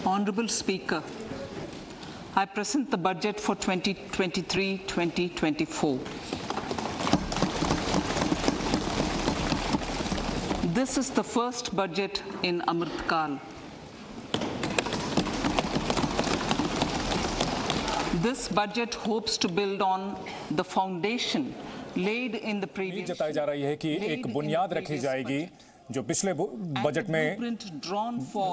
Honorable Speaker, I present the budget for 2023-2024. This is the first budget in Amrit Kal. This budget hopes to build on the foundation laid in the previous. जताई जा रही है कि एक बुनियाद रखी जाएगी जो पिछले बजट में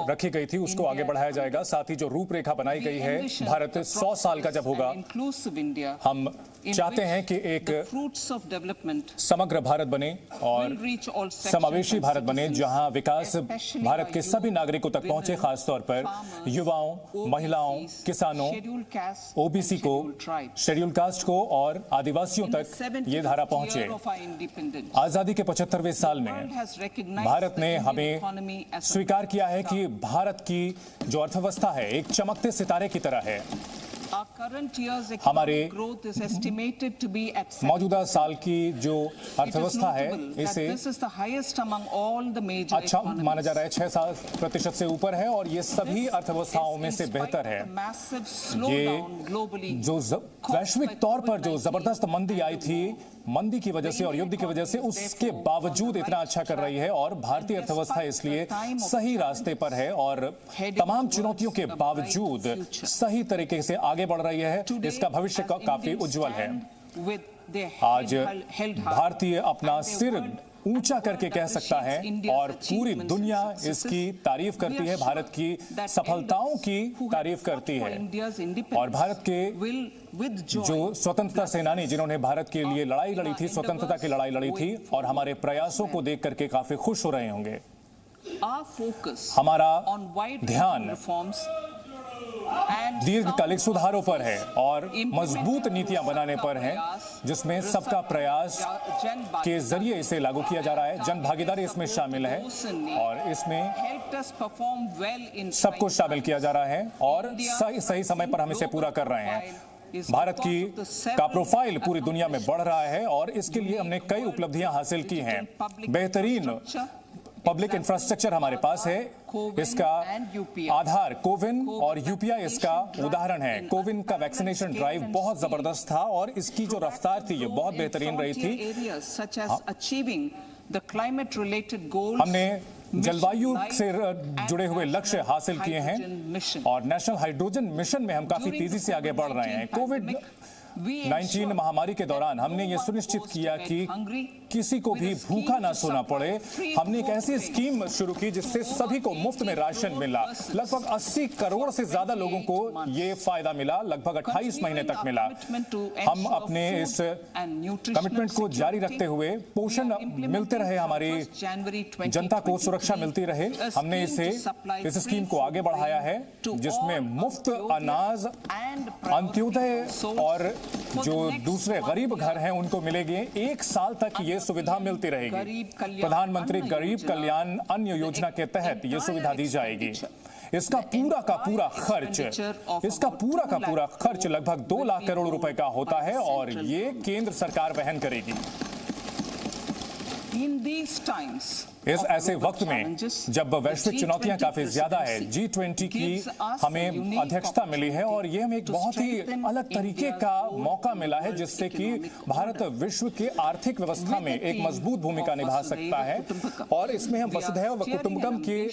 रखी गई थी उसको आगे बढ़ाया जाएगा। साथ ही जो रूपरेखा बनाई गई है भारत 100 साल का जब होगा, हम चाहते हैं कि एक समग्र भारत बने और समावेशी भारत बने जहां विकास भारत के सभी नागरिकों तक पहुंचे, खासतौर पर युवाओं, महिलाओं, किसानों, ओबीसी को, शेड्यूल कास्ट को और आदिवासियों तक ये धारा पहुंचे। आजादी के 75वें साल में भारत ने हमें स्वीकार किया है कि भारत की जो अर्थव्यवस्था है एक चमकते सितारे की तरह है। हमारे मौजूदा साल की जो अर्थव्यवस्था है इसे अच्छा माना जा रहा है, 6% से ऊपर है और ये सभी अर्थव्यवस्थाओं में से बेहतर है। ये जो वैश्विक तौर पर जो जबरदस्त मंदी आई थी, मंदी की वजह से और युद्ध की वजह से, उसके बावजूद इतना अच्छा कर रही है और भारतीय अर्थव्यवस्था इसलिए सही रास्ते पर है और तमाम चुनौतियों के बावजूद सही तरीके से आगे बढ़ रही है। इसका भविष्य काफी उज्जवल है। आज भारतीय अपना सिर ऊंचा करके कह सकता है और पूरी दुनिया इसकी तारीफ करती है, भारत की सफलताओं की तारीफ करती है। और भारत के जो स्वतंत्रता सेनानी जिन्होंने भारत के लिए लड़ाई लड़ी थी, स्वतंत्रता की लड़ाई लड़ी थी, और हमारे प्रयासों को देख करके काफी खुश हो रहे होंगे। हमारा ध्यान दीर्घकालिक सुधारों पर है और मजबूत नीतियां बनाने पर है, जिसमें सबका प्रयास के जरिए इसे लागू किया जा रहा है। जन भागीदारी इसमें शामिल है और इसमें सबको शामिल किया जा रहा है और सही समय पर हम इसे पूरा कर रहे हैं। भारत का प्रोफाइल पूरी दुनिया में बढ़ रहा है और इसके लिए हमने कई उपलब्धियां हासिल की हैं। बेहतरीन पब्लिक इंफ्रास्ट्रक्चर हमारे पास है। इसका आधार कोविन और यूपीआई इसका उदाहरण है। कोविन का वैक्सीनेशन ड्राइव बहुत जबरदस्त था और इसकी जो रफ्तार थी ये बहुत बेहतरीन रही थी। हमने जलवायु से जुड़े हुए लक्ष्य हासिल किए हैं और नेशनल हाइड्रोजन मिशन में हम काफी तेजी से आगे बढ़ रहे हैं। कोविड-19 महामारी के दौरान हमने ये सुनिश्चित किया कि किसी को भी भूखा ना सोना पड़े। हमने एक ऐसी स्कीम शुरू की जिससे सभी को मुफ्त में राशन मिला। लगभग 80 करोड़ से ज्यादा लोगों को ये फायदा मिला, लगभग 28 महीने तक मिला। हम अपने इस कमिटमेंट को जारी रखते हुए पोषण मिलते रहे, हमारी जनता को सुरक्षा मिलती रहे, हमने इस स्कीम को आगे बढ़ाया है जिसमें मुफ्त अनाज, अंत्योदय और जो दूसरे गरीब घर हैं उनको मिलेगी। 1 साल तक ये सुविधा मिलती रहेगी। प्रधानमंत्री गरीब कल्याण अन्न योजना के तहत ये सुविधा दी जाएगी। इसका पूरा का पूरा खर्च लगभग 2 लाख करोड़ रुपए का होता है और ये केंद्र सरकार वहन करेगी। इस ऐसे वक्त में जब वैश्विक चुनौतियां काफी ज्यादा है, G20 की हमें अध्यक्षता मिली है और ये हमें एक बहुत ही अलग तरीके का मौका मिला है जिससे कि भारत विश्व के आर्थिक व्यवस्था में एक मजबूत भूमिका निभा सकता है। और इसमें हम वसुधैव कुटुंबकम के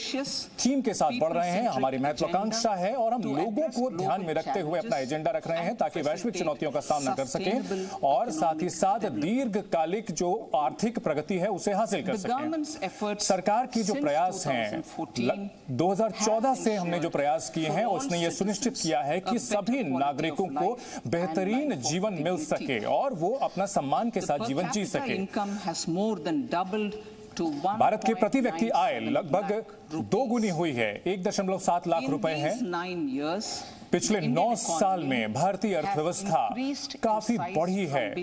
थीम के साथ बढ़ रहे हैं। हमारी महत्वाकांक्षा है और हम लोगों को ध्यान में रखते हुए अपना एजेंडा रख रहे हैं ताकि वैश्विक चुनौतियों का सामना कर सकें और साथ ही साथ दीर्घकालिक जो आर्थिक प्रगति है उसे हासिल कर सकें। सरकार की जो प्रयास हैं 2014 से हमने जो प्रयास किए हैं उसने ये सुनिश्चित किया है कि सभी नागरिकों को बेहतरीन जीवन मिल सके और वो अपना सम्मान के साथ जीवन जी सके। भारत के प्रति व्यक्ति आय लगभग 2 गुनी हुई है, 1.7 लाख रुपए है। पिछले 9 साल में भारतीय अर्थव्यवस्था काफी बढ़ी है।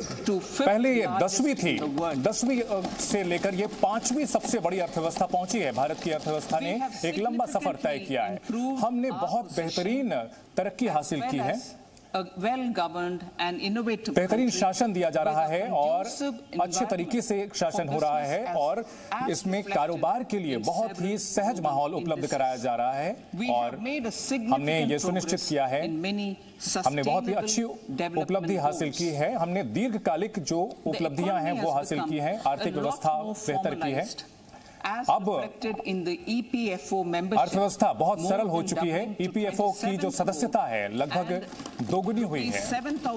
पहले ये 10वीं थी, 10वीं से लेकर ये 5वीं सबसे बड़ी अर्थव्यवस्था पहुंची है। भारत की अर्थव्यवस्था ने एक लंबा सफर तय किया है। हमने बहुत बेहतरीन तरक्की हासिल की है। well-governed and innovative बेहतरीन country शासन दिया जा रहा है और conducive अच्छे तरीके से शासन हो रहा है और इसमें कारोबार के लिए बहुत ही सहज माहौल उपलब्ध कराया जा रहा है और हमने ये सुनिश्चित किया है, हमने बहुत ही अच्छी उपलब्धि हासिल की है, हमने दीर्घकालिक जो उपलब्धियां हैं वो हासिल की हैं, आर्थिक व्यवस्था बेहतर की है। अब अर्थव्यवस्था बहुत सरल हो चुकी है, ईपीएफओ की जो सदस्यता है लगभग दोगुनी हुई है।